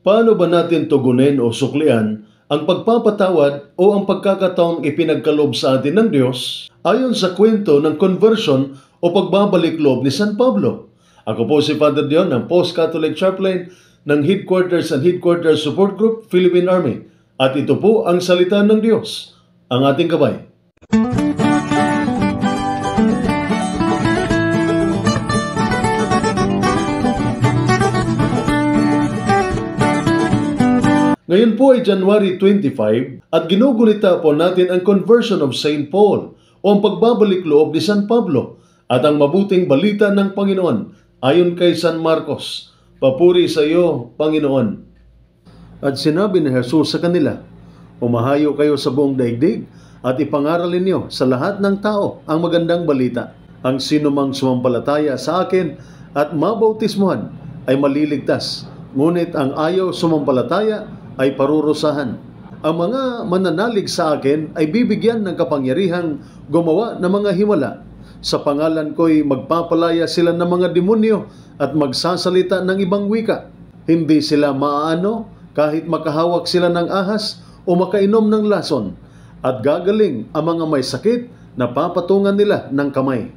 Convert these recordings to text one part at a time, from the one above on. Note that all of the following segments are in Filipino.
Paano ba natin tugunin o suklian ang pagpapatawad o ang pagkakataong ipinagkaloob sa atin ng Diyos ayon sa kwento ng conversion o pagbabalik loob ni San Pablo? Ako po si Father Dion ng Post-Catholic Chaplain ng Headquarters and Headquarters Support Group, Philippine Army. At ito po ang salita ng Diyos, ang ating gabay. Ngayon po ay January 25 at ginugunita po natin ang conversion of St. Paul o ang pagbabalik loob ni San Pablo at ang mabuting balita ng Panginoon ayon kay San Marcos. Papuri sa iyo, Panginoon. At sinabi ni Jesus sa kanila, "Umahayo kayo sa buong daigdig at ipangaralin niyo sa lahat ng tao ang magandang balita. Ang sinumang sumampalataya sa akin at mabautismuhan ay maliligtas, ngunit ang ayaw sumampalataya ay parurusahan. Ang mga mananalig sa akin ay bibigyan ng kapangyarihang gumawa ng mga himala. Sa pangalan ko'y magpapalaya sila ng mga demonyo at magsasalita ng ibang wika. Hindi sila maaano kahit makahawak sila ng ahas o makainom ng lason. At gagaling ang mga may sakit na papatungan nila ng kamay."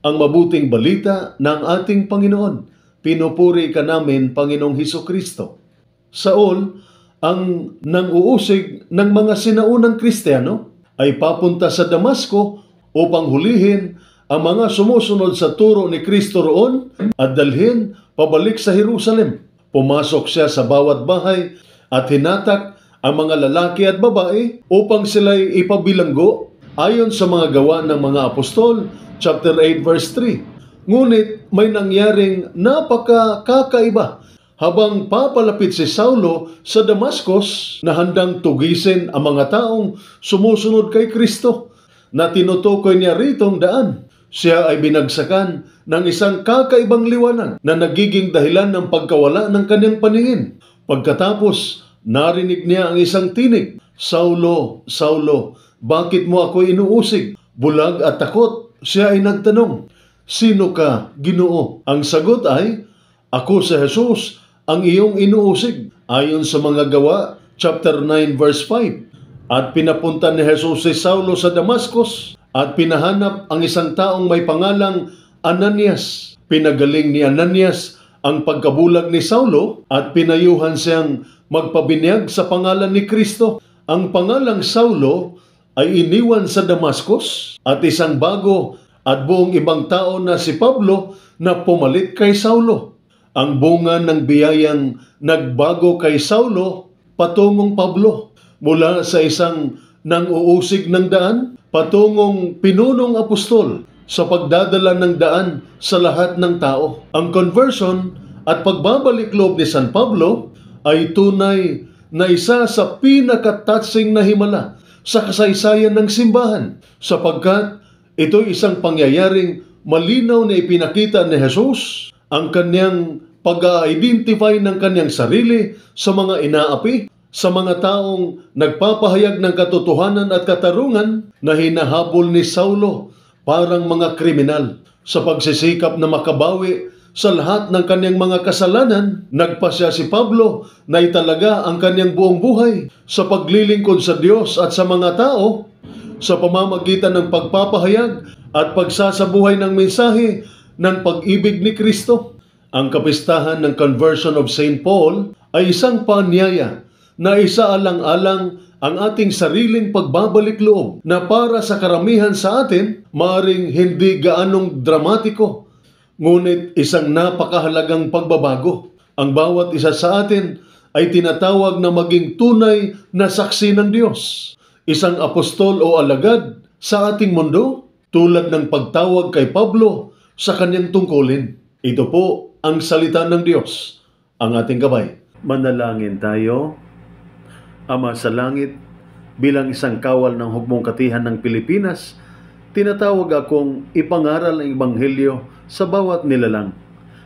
Ang mabuting balita ng ating Panginoon. Pinupuri ka namin, Panginoong Hesukristo. Saul, ang nang-uusig ng mga sinaunang Kristiyano, ay papunta sa Damasco upang hulihin ang mga sumusunod sa turo ni Kristo roon at dalhin pabalik sa Jerusalem. Pumasok siya sa bawat bahay at hinatak ang mga lalaki at babae upang sila'y ipabilanggo ayon sa mga gawa ng mga apostol, chapter 8 verse 3. Ngunit may nangyaring napakakaiba. Habang papalapit si Saulo sa Damascus na handang tugisin ang mga taong sumusunod kay Kristo na tinutukoy niya ritong daan, siya ay binagsakan ng isang kakaibang liwanag na nagiging dahilan ng pagkawala ng kanyang paningin. Pagkatapos, narinig niya ang isang tinig, "Saulo, Saulo, bakit mo ako inuusig?" Bulag at takot, siya ay nagtanong, "Sino ka, Ginoo?" Ang sagot ay, "Ako si Jesus, ang iyong inuusig," ayon sa mga gawa, chapter 9, verse 5. At pinapunta ni Jesus si Saulo sa Damascus at pinahanap ang isang taong may pangalang Ananias. Pinagaling ni Ananias ang pagkabulag ni Saulo at pinayuhan siyang magpabinyag sa pangalan ni Kristo. Ang pangalang Saulo ay iniwan sa Damascus at isang bago at buong ibang tao na si Pablo na pumalit kay Saulo. Ang bunga ng biyayang nagbago kay Saulo patungong Pablo, mula sa isang nang-uusig ng daan patungong pinunong apostol sa pagdadala ng daan sa lahat ng tao. Ang conversion at pagbabalik loob ni San Pablo ay tunay na isa sa pinaka-touching na himala sa kasaysayan ng simbahan, sapagkat ito'y isang pangyayaring malinaw na ipinakita ni Jesus ang kanyang pag-identify ng kanyang sarili sa mga inaapi, sa mga taong nagpapahayag ng katotohanan at katarungan na hinahabol ni Saulo parang mga kriminal. Sa pagsisikap na makabawi sa lahat ng kanyang mga kasalanan, nagpasya si Pablo na italaga ang kanyang buong buhay sa paglilingkod sa Diyos at sa mga tao sa pamamagitan ng pagpapahayag at pagsasabuhay ng mensahe ng pag-ibig ni Kristo. Ang kapistahan ng Conversion of St. Paul ay isang paanyaya na isaalang-alang ang ating sariling pagbabalik loob na para sa karamihan sa atin maaring hindi gaanong dramatiko, ngunit isang napakahalagang pagbabago. Ang bawat isa sa atin ay tinatawag na maging tunay na saksi ng Diyos, isang apostol o alagad sa ating mundo, tulad ng pagtawag kay Pablo sa kanyang tungkulin. Ito po ang salita ng Diyos, ang ating gabay. Manalangin tayo. Ama sa langit, bilang isang kawal ng hugmong katihan ng Pilipinas, tinatawag akong ipangaral ang Ebanghelyo sa bawat nilalang.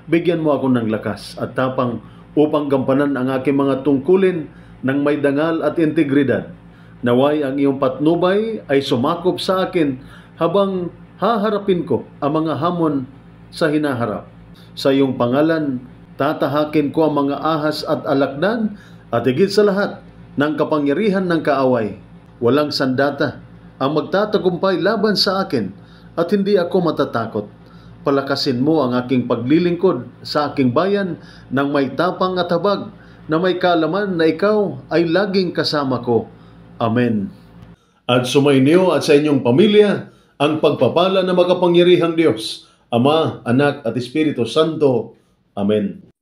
Bigyan mo ako ng lakas at tapang upang gampanan ang aking mga tungkulin ng may dangal at integridad. Naway ang iyong patnubay ay sumakop sa akin habang haharapin ko ang mga hamon sa hinaharap. Sa iyong pangalan, Tatahakin ko ang mga ahas at alakdan at higit sa lahat ng kapangyarihan ng kaaway. Walang sandata ang magtatagumpay laban sa akin at hindi ako matatakot. Palakasin mo ang aking paglilingkod sa aking bayan ng may tapang at habag na may kaalaman na ikaw ay laging kasama ko. Amen. At sumainyo at sa inyong pamilya ang pagpapala ng makapangyarihang Diyos, Ama, Anak at Espiritu Santo. Amen.